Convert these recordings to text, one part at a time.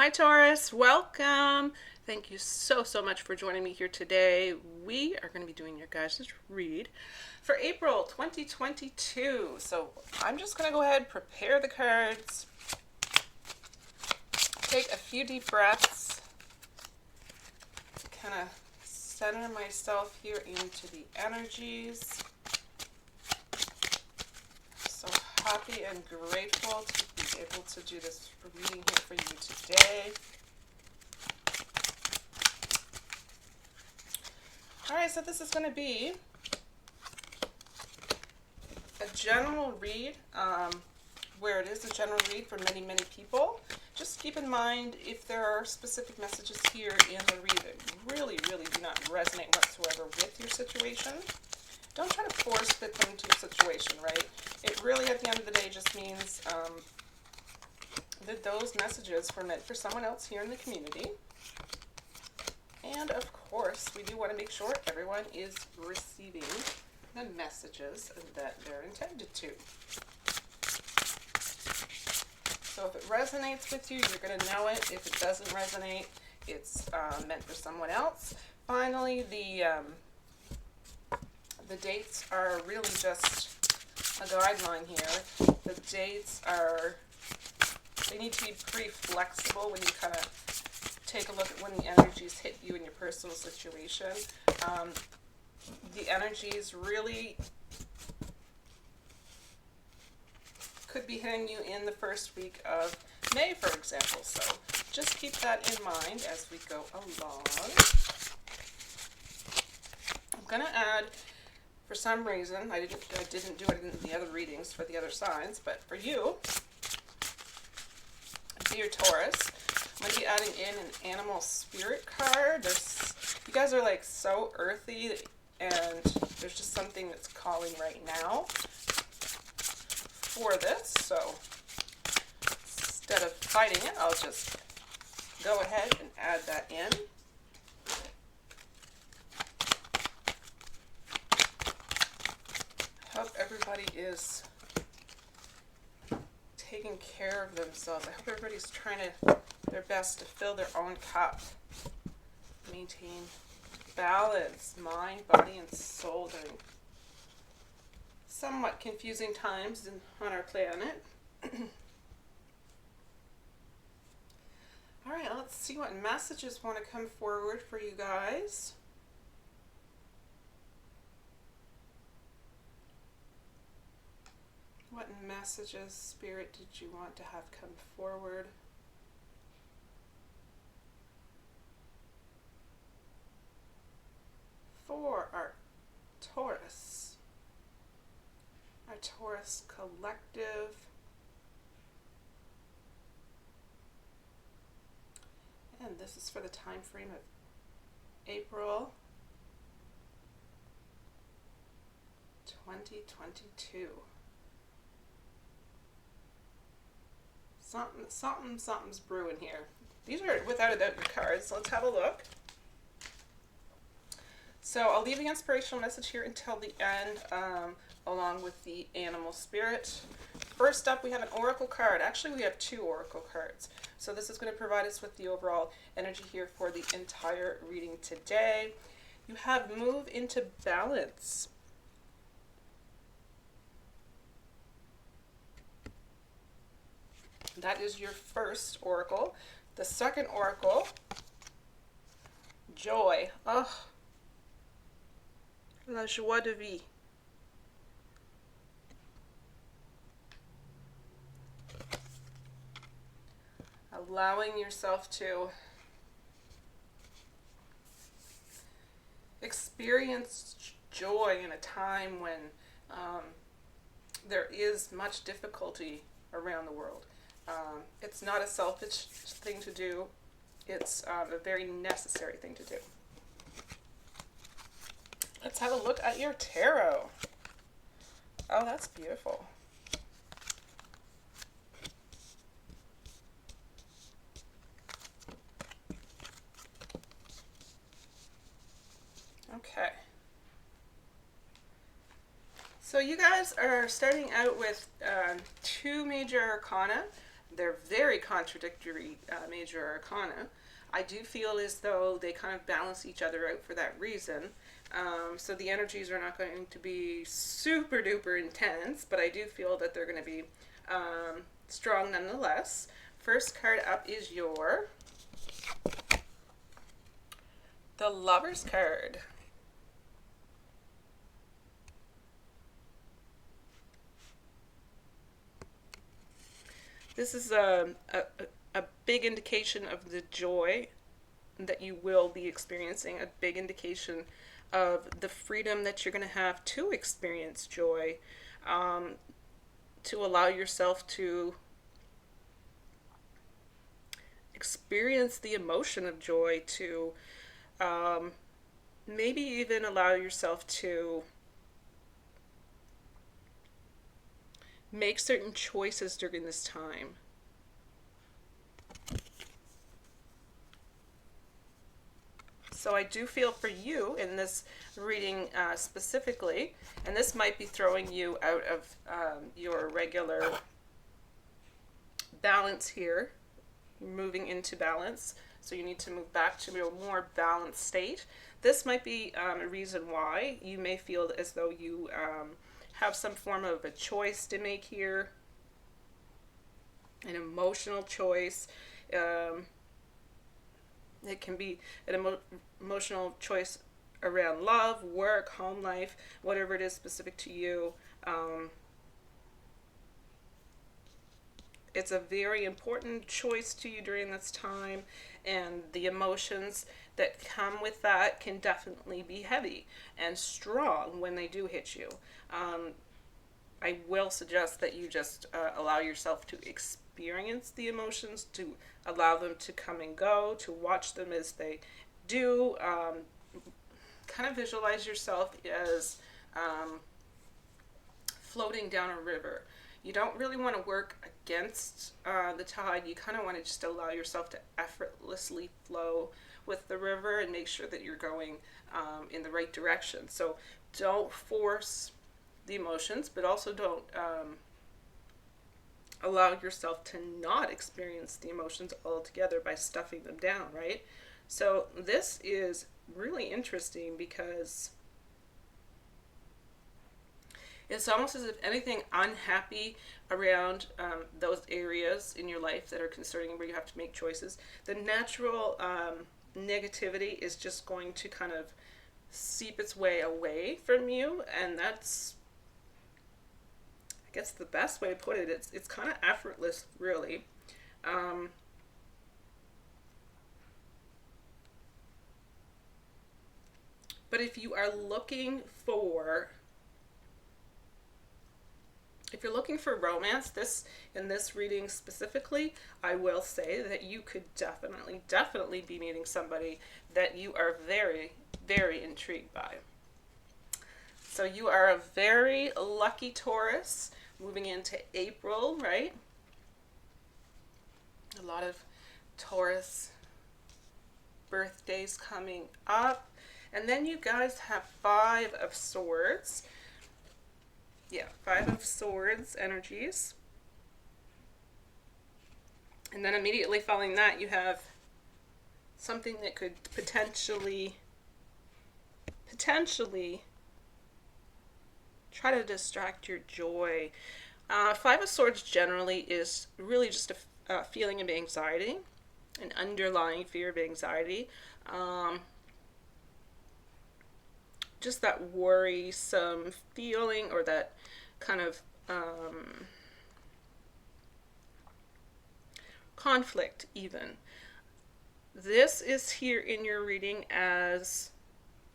Hi Taurus, welcome. Thank you so much for joining me here today. We are going to be doing your guys' read for April 2022. So I'm just going to go ahead, prepare the cards, take a few deep breaths, kind of center myself here into the energies. So happy and grateful to be able to do this reading here for you today. Alright, so this is going to be a general read, where it is a general read for many people. Just keep in mind if there are specific messages here in the read that really do not resonate whatsoever with your situation. Don't try to force fit them into your situation, right? It really, at the end of the day, just means that those messages were meant for someone else here in the community. And of course, we do want to make sure everyone is receiving the messages that they're intended to. So if it resonates with you, you're going to know it. If it doesn't resonate, it's meant for someone else. Finally, the dates are really just a guideline here. The dates they need to be pretty flexible when you kind of take a look at when the energies hit you in your personal situation. The energies really could be hitting you in the first week of May, for example. So just keep that in mind as we go along. I'm going to add, for some reason, I didn't do it in the other readings for the other signs, but for you, dear Taurus, I'm going to be adding in an animal spirit card. You guys are like so earthy, and there's just something that's calling right now for this. So instead of fighting it, I'll just go ahead and add that in. Hope everybody is taking care of themselves. I hope everybody's trying their best to fill their own cup. Maintain balance, mind, body, and soul during somewhat confusing times on our planet. Alright, let's see what messages want to come forward for you guys. What messages, Spirit, did you want to have come forward? For our Taurus collective. And this is for the time frame of April 2022. Something's brewing here. These are without a doubt your cards. Let's have a look. So I'll leave the inspirational message here until the end, along with the animal spirit. First up, we have an oracle card. Actually, we have two oracle cards. So this is going to provide us with the overall energy here for the entire reading today. You have move into balance. That is your first oracle. The second oracle, joy. Oh, la joie de vie. Allowing yourself to experience joy in a time when there is much difficulty around the world. It's not a selfish thing to do. It's a very necessary thing to do. Let's have a look at your tarot. Oh, that's beautiful. Okay. So you guys are starting out with two major arcana. they're very contradictory major arcana. I do feel as though they kind of balance each other out for that reason. So the energies are not going to be super duper intense, but I do feel that they're going to be strong nonetheless. First card up is the Lover's card. This is a big indication of the joy that you will be experiencing, a big indication of the freedom that you're going to have to experience joy, to allow yourself to experience the emotion of joy, to maybe even allow yourself to make certain choices during this time. So I do feel for you in this reading specifically, and this might be throwing you out of your regular balance here, moving into balance. So you need to move back to a more balanced state. This might be a reason why you may feel as though you have some form of a choice to make here, an emotional choice. It can be an emotional choice around love, work, home life, whatever it is specific to you. It's a very important choice to you during this time, and the emotions that come with that can definitely be heavy and strong when they do hit you. I will suggest that you just allow yourself to experience the emotions, to allow them to come and go, to watch them as they do. Kind of visualize yourself as floating down a river. You don't really want to work against the tide. You kind of want to just allow yourself to effortlessly flow with the river and make sure that you're going in the right direction. So don't force the emotions, but also don't allow yourself to not experience the emotions altogether by stuffing them down, right? So this is really interesting because it's almost as if anything unhappy around those areas in your life that are concerning where you have to make choices, the natural negativity is just going to kind of seep its way away from you, and that's, I guess, the best way to put it. It's kind of effortless, really. But if you are looking for romance, in this reading specifically, I will say that you could definitely be meeting somebody that you are very, very intrigued by. So you are a very lucky Taurus moving into April, right? A lot of Taurus birthdays coming up. And then you guys have 5 of Swords. Yeah, 5 of Swords energies. And then immediately following that, you have something that could potentially try to distract your joy. 5 of Swords generally is really just a feeling of anxiety, an underlying fear of anxiety. Just that worrisome feeling, or that kind of conflict even. This is here in your reading as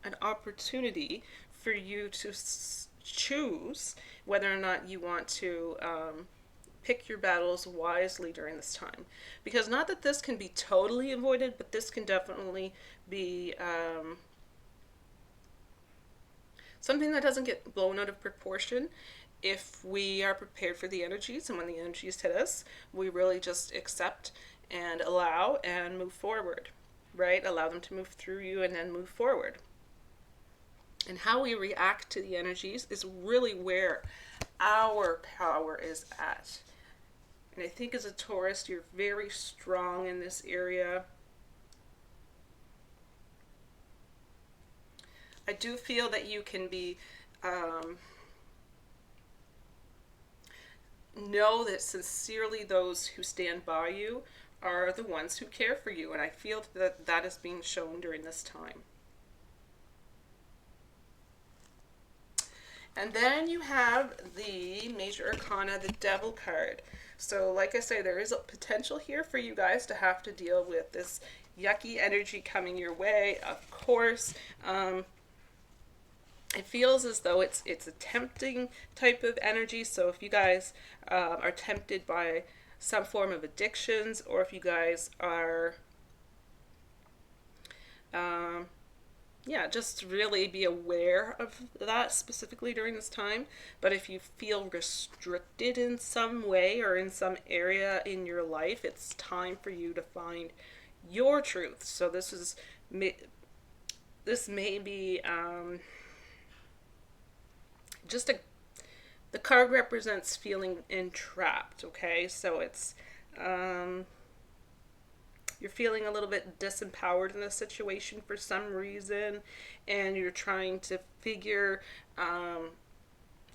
an opportunity for you to choose whether or not you want to pick your battles wisely during this time. Because not that this can be totally avoided, but this can definitely be something that doesn't get blown out of proportion if we are prepared for the energies, and when the energies hit us, we really just accept and allow and move forward, right? Allow them to move through you and then move forward. And how we react to the energies is really where our power is at. And I think as a Taurus, you're very strong in this area. I do feel that you can be, know that sincerely those who stand by you are the ones who care for you. And I feel that that is being shown during this time. And then you have the Major Arcana, the Devil card. So like I say, there is a potential here for you guys to have to deal with this yucky energy coming your way. Of course, it feels as though it's a tempting type of energy. So if you guys are tempted by some form of addictions, or if you guys are yeah, just really be aware of that specifically during this time. But if you feel restricted in some way or in some area in your life, it's time for you to find your truth. So this may be just the card represents feeling entrapped. Okay, so it's you're feeling a little bit disempowered in a situation for some reason, and you're trying to figure,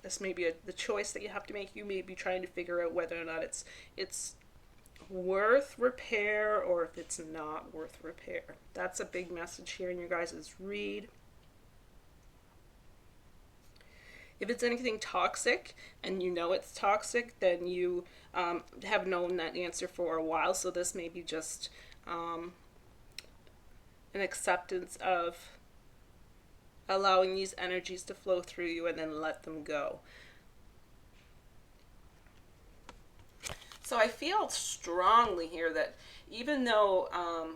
this may be the choice that you have to make. You may be trying to figure out whether or not it's worth repair, or if it's not worth repair. That's a big message here in your guys' read. If it's anything toxic and you know it's toxic, then you have known that answer for a while. So this may be just an acceptance of allowing these energies to flow through you and then let them go. So I feel strongly here that even though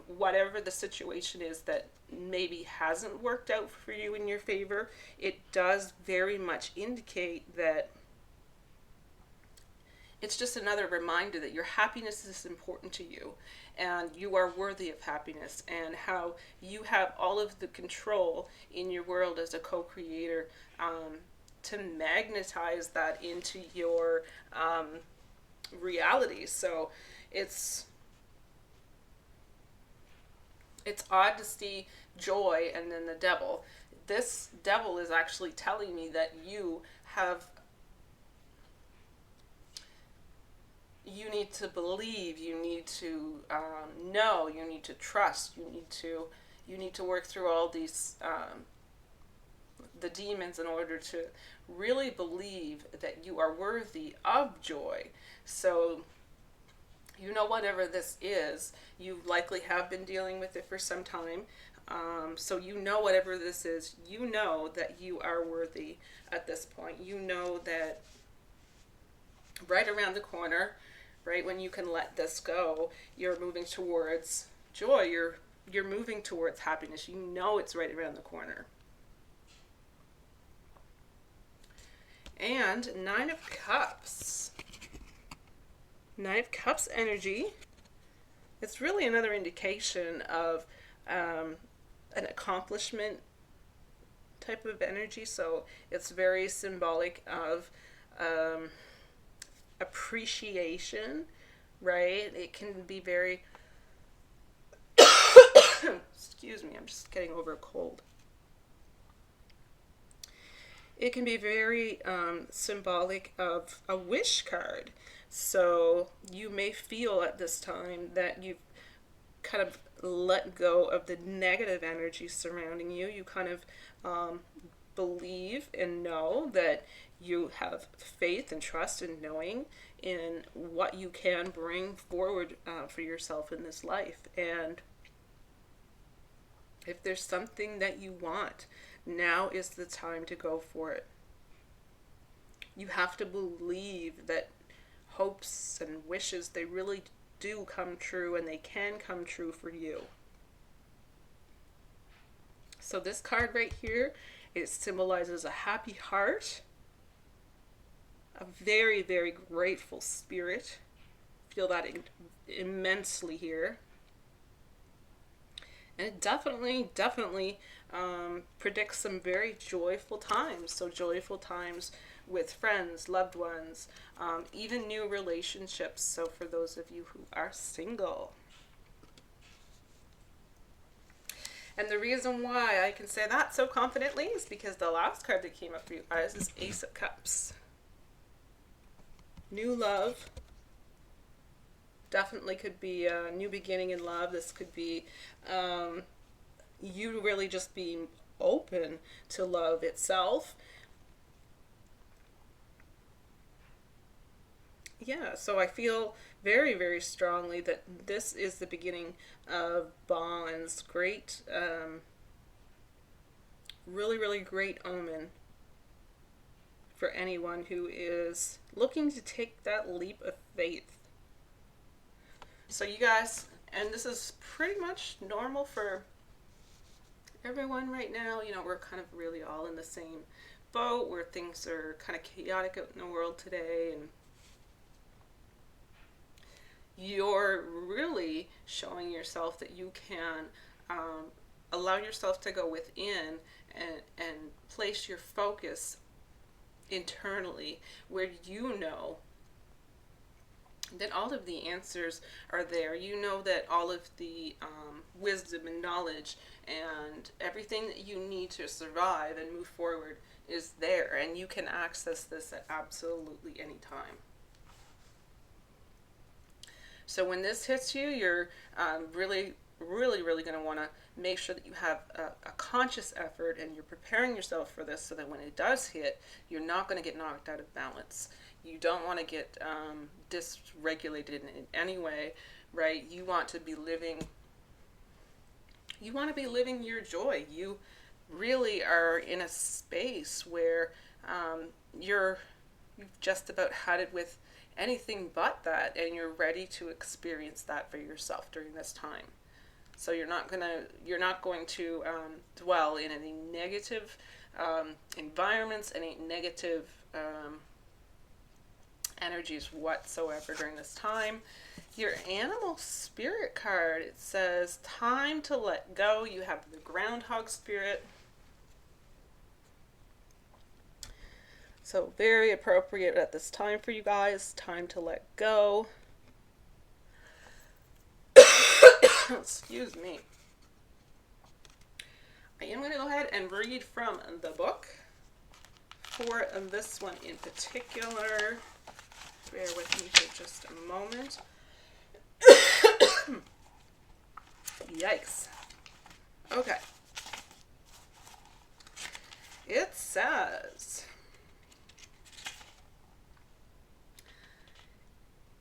whatever the situation is that maybe hasn't worked out for you in your favor, it does very much indicate that it's just another reminder that your happiness is important to you, and you are worthy of happiness, and how you have all of the control in your world as a co-creator to magnetize that into your reality. So it's odd to see joy and then the devil. This devil is actually telling me that you need to believe, you need to know, you need to trust, you need to work through all these the demons in order to really believe that you are worthy of joy. So you know, whatever this is, you likely have been dealing with it for some time. So you know, whatever this is, you know that you are worthy at this point. You know that right around the corner, right when you can let this go, you're moving towards joy. You're moving towards happiness. You know it's right around the corner. And Nine of Cups. Nine of Cups energy. It's really another indication of an accomplishment type of energy. So it's very symbolic of appreciation, right? It can be very excuse me, I'm just getting over a cold. It can be very symbolic of a wish card. So you may feel at this time that you've kind of let go of the negative energy surrounding you. You kind of believe and know that you have faith and trust in knowing in what you can bring forward for yourself in this life. And if there's something that you want, now is the time to go for it. You have to believe that hopes and wishes, they really do come true, and they can come true for you. So this card right here, it symbolizes a happy heart, a very, very grateful spirit. Feel that immensely here. And it definitely predicts some very joyful times. So joyful times with friends, loved ones, even new relationships. So for those of you who are single. And the reason why I can say that so confidently is because the last card that came up for you guys is Ace of Cups. New love. Definitely could be a new beginning in love. This could be you really just being open to love itself. Yeah, so I feel very, very strongly that this is the beginning of bonds. Great, really, really great omen for anyone who is looking to take that leap of faith. So you guys, and this is pretty much normal for everyone right now. You know, we're kind of really all in the same boat where things are kind of chaotic out in the world today, and you're really showing yourself that you can allow yourself to go within and place your focus internally where you know that all of the answers are there. You know that all of the wisdom and knowledge and everything that you need to survive and move forward is there, and you can access this at absolutely any time. So when this hits you, you're really going to want to make sure that you have a conscious effort and you're preparing yourself for this so that when it does hit, you're not going to get knocked out of balance. You don't want to get dysregulated in any way, right? You want to be living your joy. You really are in a space where you've just about had it with anything but that, and you're ready to experience that for yourself during this time. So you're not going to dwell in any negative environments, any negative energies whatsoever during this time. Your animal spirit card, it says time to let go. You have the groundhog spirit. So very appropriate at this time for you guys. Time to let go. Excuse me. I am going to go ahead and read from the book for this one in particular. Bear with me for just a moment. Yikes. Okay. It says,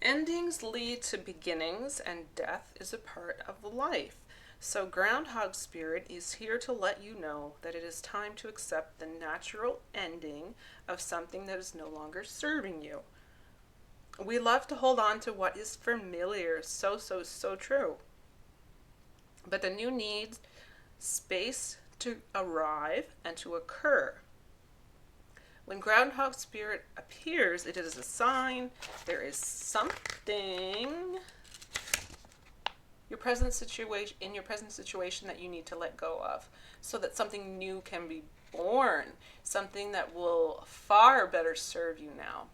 endings lead to beginnings, and death is a part of life. So Groundhog Spirit is here to let you know that it is time to accept the natural ending of something that is no longer serving you. We love to hold on to what is familiar, so true. But the new needs space to arrive and to occur. When Groundhog Spirit appears, it is a sign there is something in your present situation that you need to let go of, so that something new can be born, something that will far better serve you now.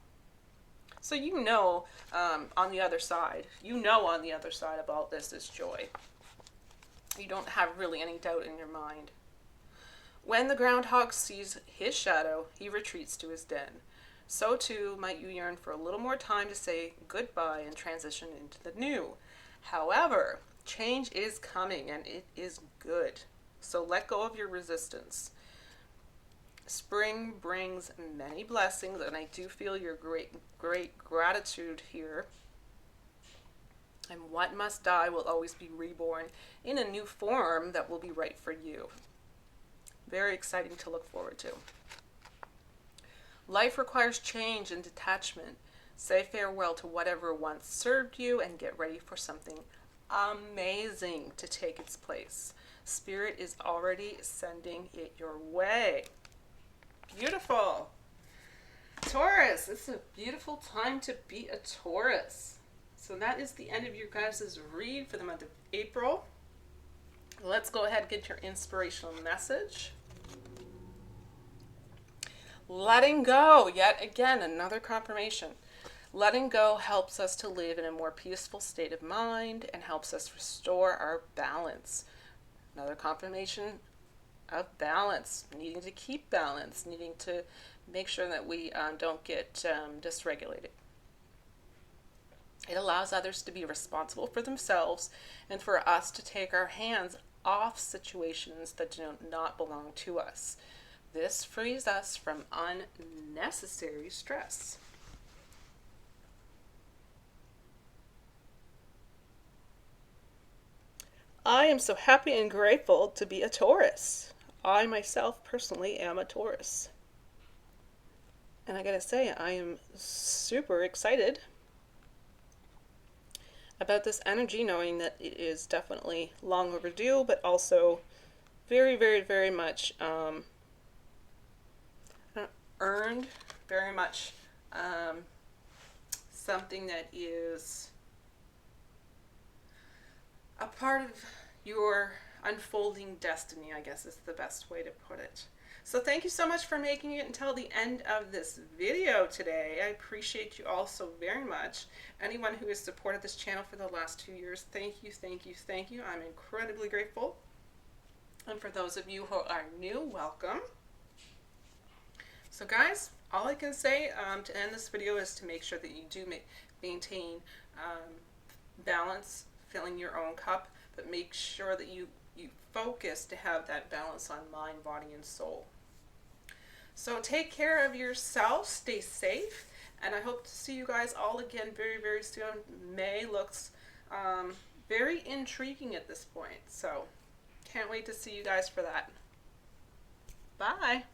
So you know on the other side of all this is joy. You don't have really any doubt in your mind. When the groundhog sees his shadow, he retreats to his den. So too might you yearn for a little more time to say goodbye and transition into the new. However, change is coming, and it is good. So let go of your resistance. Spring brings many blessings, and I do feel your great gratitude here. And what must die will always be reborn in a new form that will be right for you. Very exciting to look forward to. Life requires change and detachment. Say farewell to whatever once served you and get ready for something amazing to take its place. Spirit is already sending it your way. Beautiful. Taurus, it's a beautiful time to be a Taurus. So that is the end of your guys' read for the month of April. Let's go ahead and get your inspirational message. Letting go, yet again, another confirmation. Letting go helps us to live in a more peaceful state of mind and helps us restore our balance. Another confirmation of balance, needing to keep balance, needing to make sure that we don't get dysregulated. It allows others to be responsible for themselves and for us to take our hands off situations that do not belong to us. This frees us from unnecessary stress. I am so happy and grateful to be a Taurus. I myself personally am a Taurus. And I gotta say, I am super excited about this energy, knowing that it is definitely long overdue, but also very, very, very much earned, very much something that is a part of your unfolding destiny, I guess is the best way to put it. So thank you so much for making it until the end of this video today. I appreciate you all so very much. Anyone who has supported this channel for the last 2 years, thank you, thank you, thank you. I'm incredibly grateful. And for those of you who are new, welcome. So guys, all I can say to end this video is to make sure that you do maintain balance, filling your own cup, but make sure that you focus to have that balance on mind, body, and soul. So take care of yourself, stay safe, and I hope to see you guys all again very, very soon. May looks very intriguing at this point, so can't wait to see you guys for that. Bye.